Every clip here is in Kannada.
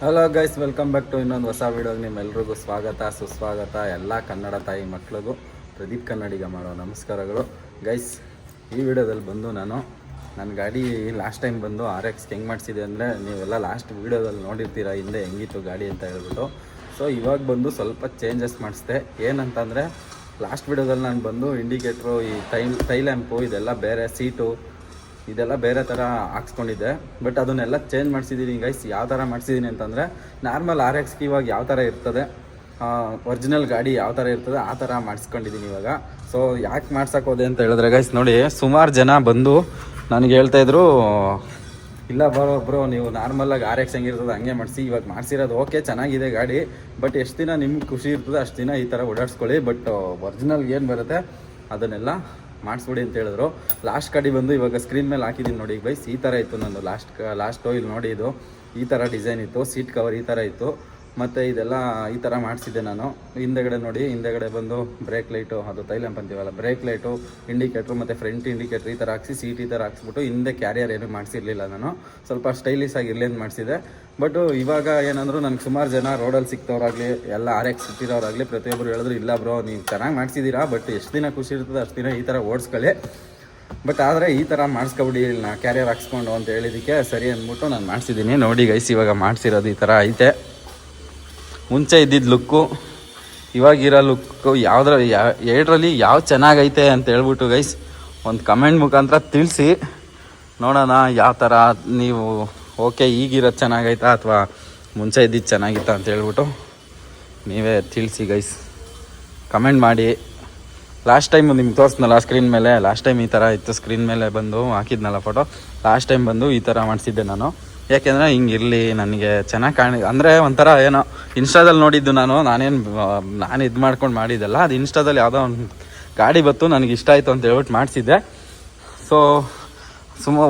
Hello guys, welcome back to ಇನ್ನೊಂದು ಹೊಸ ವೀಡಿಯೋಗೆ ನಿಮ್ಮೆಲ್ರಿಗೂ ಸ್ವಾಗತ ಸುಸ್ವಾಗತ. ಎಲ್ಲ ಕನ್ನಡ ತಾಯಿ ಮಕ್ಕಳಿಗೂ ಪ್ರದೀಪ್ ಕನ್ನಡಿಗ ಮಾಡೋ ನಮಸ್ಕಾರಗಳು. ಗೈಸ್, ಈ ವಿಡಿಯೋದಲ್ಲಿ ಬಂದು ನನ್ನ ಗಾಡಿ ಲಾಸ್ಟ್ ಟೈಮ್ ಬಂದು RX ಹೆಂಗೆ ಮಾಡಿಸಿದೆ ಅಂದರೆ, ನೀವೆಲ್ಲ ಲಾಸ್ಟ್ ವೀಡಿಯೋದಲ್ಲಿ ನೋಡಿರ್ತೀರ ಹಿಂದೆ ಹೆಂಗಿತ್ತು ಗಾಡಿ ಅಂತ ಹೇಳ್ಬಿಟ್ಟು. ಸೊ ಇವಾಗ ಬಂದು ಸ್ವಲ್ಪ ಚೇಂಜಸ್ ಮಾಡಿಸ್ದೆ. ಏನಂತಂದರೆ, ಲಾಸ್ಟ್ ವೀಡಿಯೋದಲ್ಲಿ ನಾನು ಬಂದು ಇಂಡಿಕೇಟ್ರು, ಈ ಟೈ ಲ್ಯಾಂಪು ಇದೆಲ್ಲ ಬೇರೆ, ಸೀಟು ಇದೆಲ್ಲ ಬೇರೆ ಥರ ಹಾಕ್ಸ್ಕೊಂಡಿದ್ದೆ. ಬಟ್ ಅದನ್ನೆಲ್ಲ ಚೇಂಜ್ ಮಾಡಿಸಿದ್ದೀನಿ ಗೈಸ್. ಯಾವ ಥರ ಮಾಡಿಸಿದ್ದೀನಿ ಅಂತಂದರೆ, ನಾರ್ಮಲ್ RXಗೆ ಇವಾಗ ಯಾವ ಥರ ಇರ್ತದೆ, ಒರಿಜಿನಲ್ ಗಾಡಿ ಯಾವ ಥರ ಇರ್ತದೆ ಆ ಥರ ಮಾಡಿಸ್ಕೊಂಡಿದ್ದೀನಿ ಇವಾಗ. ಸೊ ಯಾಕೆ ಮಾಡ್ಸಕ್ಕೆ ಹೋದೆ ಅಂತ ಹೇಳಿದ್ರೆ ಗೈಸ್, ನೋಡಿ, ಸುಮಾರು ಜನ ಬಂದು ನನಗೆ ಹೇಳ್ತಾಯಿದ್ರು, ಇಲ್ಲ ಬ್ರೋ ನೀವು ನಾರ್ಮಲಾಗಿ RX ಹೆಂಗಿರ್ತದೆ ಹಂಗೆ ಮಾಡಿಸಿ, ಇವಾಗ ಮಾಡಿಸಿರೋದು ಓಕೆ ಚೆನ್ನಾಗಿದೆ ಗಾಡಿ, ಬಟ್ ಎಷ್ಟು ದಿನ ನಿಮ್ಗೆ ಖುಷಿ ಇರ್ತದೆ ಅಷ್ಟು ದಿನ ಈ ಥರ ಓಡಾಡಿಸ್ಕೊಳ್ಳಿ, ಬಟ್ ಒರಿಜಿನಲ್ಗೆ ಏನು ಬರುತ್ತೆ ಅದನ್ನೆಲ್ಲ ಮಾಡಿಸ್ಬಿಡಿ ಅಂತ ಹೇಳಿದ್ರು. ಲಾಸ್ಟ್ ಗಾಡಿ ಬಂದು ಇವಾಗ ಸ್ಕ್ರೀನ್ ಮೇಲೆ ಹಾಕಿದ್ದೀನಿ ನೋಡಿ ಗೈಸ್. ಈ ಥರ ಇತ್ತು ನಂದು ಲಾಸ್ಟು. ಇಲ್ಲಿ ನೋಡಿ, ಇದು ಈ ಥರ ಡಿಸೈನ್ ಇತ್ತು, ಸೀಟ್ ಕವರ್ ಈ ಥರ ಇತ್ತು, ಮತ್ತು ಇದೆಲ್ಲ ಈ ಥರ ಮಾಡಿಸಿದ್ದೆ ನಾನು. ಹಿಂದೆಗಡೆ ನೋಡಿ, ಹಿಂದೆಗಡೆ ಬಂದು ಬ್ರೇಕ್ ಲೈಟು, ಅದು ತೈಲಂಪ್ ಅಂತೀವಲ್ಲ, ಬ್ರೇಕ್ ಲೈಟು, ಇಂಡಿಕೇಟ್ರು ಮತ್ತು ಫ್ರಂಟ್ ಇಂಡಿಕೇಟ್ರ್ ಈ ಥರ ಹಾಕ್ಸಿ, ಸೀಟ್ ಈ ಥರ ಹಾಕ್ಸ್ಬಿಟ್ಟು ಹಿಂದೆ ಕ್ಯಾರಿಯರ್ ಏನೂ ಮಾಡಿಸಿರಲಿಲ್ಲ. ನಾನು ಸ್ವಲ್ಪ ಸ್ಟೈಲಿಶ್ ಆಗಿರಲಿ ಅಂತ ಮಾಡಿಸಿದೆ. ಬಟ್ ಇವಾಗ ಏನಂದ್ರು, ನನಗೆ ಸುಮಾರು ಜನ ರೋಡಲ್ಲಿ ಸಿಕ್ತವ್ರಾಗಲಿ, ಎಲ್ಲ RX ಸಿಕ್ತಿರೋರಾಗಲಿ ಪ್ರತಿಯೊಬ್ಬರು ಹೇಳಿದ್ರು, ಇಲ್ಲ ಬ್ರೋ ನೀವು ಚೆನ್ನಾಗಿ ಮಾಡಿಸಿದ್ದೀರಾ, ಬಟ್ ಎಷ್ಟು ದಿನ ಖುಷಿ ಇರ್ತದೆ ಅಷ್ಟು ದಿನ ಈ ಥರ ಓಡಿಸ್ಕೊಳ್ಳಿ, ಬಟ್ ಆದರೆ ಈ ಥರ ಮಾಡಿಸ್ಕೊಬಿಡಿ ನಾ ಕ್ಯಾರಿಯರ್ ಹಾಕ್ಸ್ಕೊಂಡು ಅಂತ ಹೇಳಿದ್ದಕ್ಕೆ ಸರಿ ಅಂದ್ಬಿಟ್ಟು ನಾನು ಮಾಡಿಸಿದ್ದೀನಿ. ನೋಡಿ ಗೈಸ್, ಇವಾಗ ಮಾಡಿಸಿರೋದು ಈ ಥರ ಐತೆ. ಮುಂಚೆ ಇದ್ದಿದ್ದು ಲುಕ್ಕು ಇವಾಗಿರೋ ಲುಕ್ಕು ಎರಡರಲ್ಲಿ ಯಾವ ಚೆನ್ನಾಗೈತೆ ಅಂತ ಹೇಳ್ಬಿಟ್ಟು ಗೈಸ್ ಒಂದು ಕಮೆಂಟ್ ಮುಖಾಂತರ ತಿಳಿಸಿ ನೋಡೋಣ. ಯಾವ ಥರ ನೀವು ಓಕೆ ಈಗಿರೋದು ಚೆನ್ನಾಗೈತಾ ಅಥವಾ ಮುಂಚೆ ಇದ್ದಿದ್ದು ಚೆನ್ನಾಗಿತ್ತಾ ಅಂತ ಹೇಳ್ಬಿಟ್ಟು ನೀವೇ ತಿಳಿಸಿ ಗೈಸ್, ಕಮೆಂಟ್ ಮಾಡಿ. ಲಾಸ್ಟ್ ಟೈಮ್ ನಿಮ್ಗೆ ತೋರಿಸ್ನಲ್ಲ ಸ್ಕ್ರೀನ್ ಮೇಲೆ, ಲಾಸ್ಟ್ ಟೈಮ್ ಈ ಥರ ಇತ್ತು, ಸ್ಕ್ರೀನ್ ಮೇಲೆ ಬಂದು ಹಾಕಿದ್ನಲ್ಲ ಫೋಟೋ. ಲಾಸ್ಟ್ ಟೈಮ್ ಬಂದು ಈ ಥರ ಮಾಡಿಸಿದ್ದೆ ನಾನು. ಯಾಕೆಂದರೆ ಹಿಂಗಿರಲಿ, ನನಗೆ ಚೆನ್ನಾಗಿ ಅಂದರೆ ಒಂಥರ ಏನೋ ಇನ್ಸ್ಟಾದಲ್ಲಿ ನೋಡಿದ್ದು ನಾನು ಇದು ಮಾಡ್ಕೊಂಡು ಮಾಡಿದ್ದೆಲ್ಲ, ಅದು ಇನ್ಸ್ಟಾದಲ್ಲಿ ಯಾವುದೋ ಒಂದು ಗಾಡಿ ಬತ್ತು, ನನಗೆ ಇಷ್ಟ ಆಯಿತು ಅಂತ ಹೇಳ್ಬಿಟ್ಟು ಮಾಡಿಸಿದ್ದೆ. ಸೊ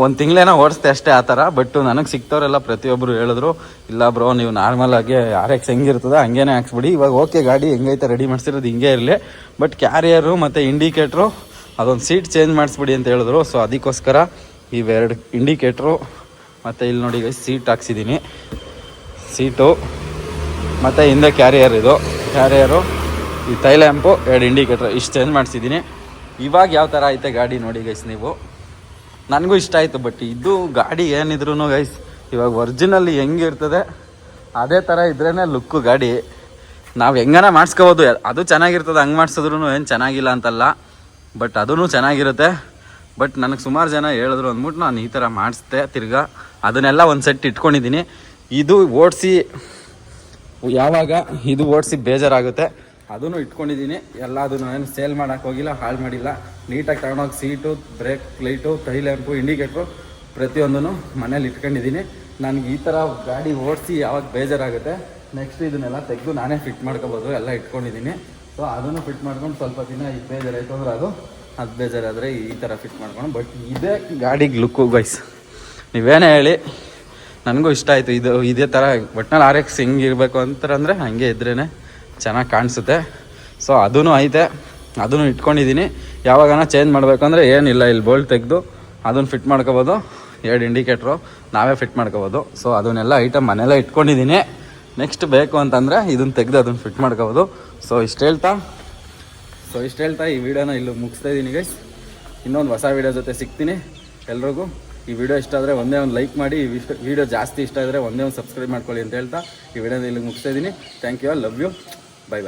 ಒಂದು ತಿಂಗಳೇನೋ ಓಡಿಸ್ದೆ ಅಷ್ಟೇ ಆ ಥರ. ಬಟ್ ನನಗೆ ಸಿಕ್ತವರೆಲ್ಲ ಪ್ರತಿಯೊಬ್ಬರು ಹೇಳಿದ್ರು, ಇಲ್ಲ ಬ್ರೋ ನೀವು ನಾರ್ಮಲಾಗಿ RX ಹೆಂಗಿರ್ತದೆ ಹಂಗೇನೆ ಹಾಕ್ಸ್ಬಿಡಿ, ಇವಾಗ ಓಕೆ ಗಾಡಿ ಹೆಂಗೈತೆ ರೆಡಿ ಮಾಡಿಸಿರೋದು ಹಿಂಗೆ ಇರಲಿ, ಬಟ್ ಕ್ಯಾರಿಯರು ಮತ್ತು ಇಂಡಿಕೇಟ್ರು ಅದೊಂದು ಸೀಟ್ ಚೇಂಜ್ ಮಾಡಿಸ್ಬಿಡಿ ಅಂತ ಹೇಳಿದ್ರು. ಸೊ ಅದಕ್ಕೋಸ್ಕರ ಇವೆರಡು ಇಂಡಿಕೇಟ್ರು ಮತ್ತು ಇಲ್ಲಿ ನೋಡಿ ಗೈಸ್ ಸೀಟ್ ಹಾಕ್ಸಿದ್ದೀನಿ, ಸೀಟು ಮತ್ತು ಹಿಂದೆ ಕ್ಯಾರಿಯರು, ಈ ತೈಲ್ಯಾಂಪು, ಎರಡು ಇಂಡಿಕೇಟ್ರು ಇಷ್ಟು ಚೇಂಜ್ ಮಾಡಿಸಿದ್ದೀನಿ. ಇವಾಗ ಯಾವ ಥರ ಐತೆ ಗಾಡಿ ನೋಡಿ ಗೈಸ್ ನೀವು. ನನಗೂ ಇಷ್ಟ ಆಯಿತು. ಬಟ್ ಇದು ಗಾಡಿ ಏನಿದ್ರು ಗೈಸ್, ಇವಾಗ ಒರಿಜಿನಲ್ಲಿ ಹೆಂಗಿರ್ತದೆ ಅದೇ ಥರ ಇದ್ರೇ ಲುಕ್ಕು ಗಾಡಿ. ನಾವು ಹೆಂಗನ ಮಾಡಿಸ್ಕೋಬೋದು, ಅದು ಚೆನ್ನಾಗಿರ್ತದೆ, ಹಂಗೆ ಮಾಡಿಸಿದ್ರು ಏನು ಚೆನ್ನಾಗಿಲ್ಲ ಅಂತಲ್ಲ, ಬಟ್ ಅದೂ ಚೆನ್ನಾಗಿರುತ್ತೆ. ಬಟ್ ನನಗೆ ಸುಮಾರು ಜನ ಹೇಳಿದ್ರು ಅಂದ್ಬಿಟ್ಟು ನಾನು ಈ ಥರ ಮಾಡಿಸ್ದೆ. ತಿರ್ಗಾ ಅದನ್ನೆಲ್ಲ ಒಂದು ಸೆಟ್ ಇಟ್ಕೊಂಡಿದ್ದೀನಿ. ಇದು ಓಡಿಸಿ ಬೇಜಾರಾಗುತ್ತೆ, ಅದನ್ನು ಇಟ್ಕೊಂಡಿದ್ದೀನಿ. ಎಲ್ಲ ಅದನ್ನು ಏನು ಸೇಲ್ ಮಾಡೋಕ್ಕೆ ಹೋಗಿಲ್ಲ, ಹಾಳು ಮಾಡಿಲ್ಲ. ನೀಟಾಗಿ ತಗೊಂಡೋಗಿ seat, brake light, tail lamp, indicator ಪ್ರತಿಯೊಂದೂ ಮನೇಲಿ ಇಟ್ಕೊಂಡಿದ್ದೀನಿ. ನನಗೆ ಈ ಥರ ಗಾಡಿ ಓಡಿಸಿ ಯಾವಾಗ ಬೇಜಾರಾಗುತ್ತೆ, ನೆಕ್ಸ್ಟ್ ಇದನ್ನೆಲ್ಲ ತೆಗೆದು ನಾನೇ ಫಿಟ್ ಮಾಡ್ಕೋಬೋದು, ಎಲ್ಲ ಇಟ್ಕೊಂಡಿದ್ದೀನಿ. ಸೊ ಅದನ್ನು ಫಿಟ್ ಮಾಡ್ಕೊಂಡು ಸ್ವಲ್ಪ ದಿನ ಈಗ ಬೇಜಾರಾಯಿತು ಅಂದ್ರೆ ಅದು ಬೇಜಾರಾದರೆ ಈ ಥರ ಫಿಟ್ ಮಾಡ್ಕೊಂಡು. ಬಟ್ ಇದೇ ಗಾಡಿಗೆ ಲುಕ್ಕು ಗೈಸ್, ನೀವೇನೇ ಹೇಳಿ ನನಗೂ ಇಷ್ಟ ಆಯಿತು. ಇದೇ ಥರ ಒಟ್ನಲ್ಲಿ RX ಹೆಂಗಿರಬೇಕು ಅಂತಾರಂದರೆ ಹಂಗೆ ಇದ್ರೇ ಚೆನ್ನಾಗಿ ಕಾಣಿಸುತ್ತೆ. ಸೊ ಅದೂ ಐತೆ, ಅದನ್ನು ಇಟ್ಕೊಂಡಿದ್ದೀನಿ. ಯಾವಾಗನ ಚೇಂಜ್ ಮಾಡಬೇಕಂದ್ರೆ ಏನಿಲ್ಲ, ಇಲ್ಲಿ ಬೋಲ್ಟ್ ತೆಗೆದು ಅದನ್ನು ಫಿಟ್ ಮಾಡ್ಕೋಬೋದು, ಎರಡು ಇಂಡಿಕೇಟ್ರು ನಾವೇ ಫಿಟ್ ಮಾಡ್ಕೋಬೋದು. ಸೊ ಅದನ್ನೆಲ್ಲ ಐಟಮ್ ಮನೆಯಲ್ಲೇ ಇಟ್ಕೊಂಡಿದ್ದೀನಿ. ನೆಕ್ಸ್ಟ್ ಬೇಕು ಅಂತಂದರೆ ಇದನ್ನು ತೆಗೆದು ಅದನ್ನು ಫಿಟ್ ಮಾಡ್ಕೋಬೋದು. ಸೊ ಇಷ್ಟು ಹೇಳ್ತಾ ಈ ವಿಡಿಯೋನ ಇಲ್ಲಿ ಮುಗಿಸ್ತಾ ಇದ್ದೀನಿ ಗೈಸ್. ಇನ್ನೊಂದು ಹೊಸ ವೀಡಿಯೋ ಜೊತೆ ಸಿಗ್ತೀನಿ. ಎಲ್ರಿಗೂ ಈ ವಿಡಿಯೋ ಇಷ್ಟ ಆದರೆ ಒಂದೇ ಒಂದು ಲೈಕ್ ಮಾಡಿ, ಈ ವಿಡಿಯೋ ಜಾಸ್ತಿ ಇಷ್ಟ ಆದರೆ ಒಂದೇ ಒಂದು ಸಬ್ಸ್ಕ್ರೈಬ್ ಮಾಡ್ಕೊಳ್ಳಿ ಅಂತ ಹೇಳ್ತಾ ಈ ವಿಡಿಯೋನ ಇಲ್ಲಿ ಮುಗಿಸ್ತಾ ಇದ್ದೀನಿ. Thank you all, love you, by.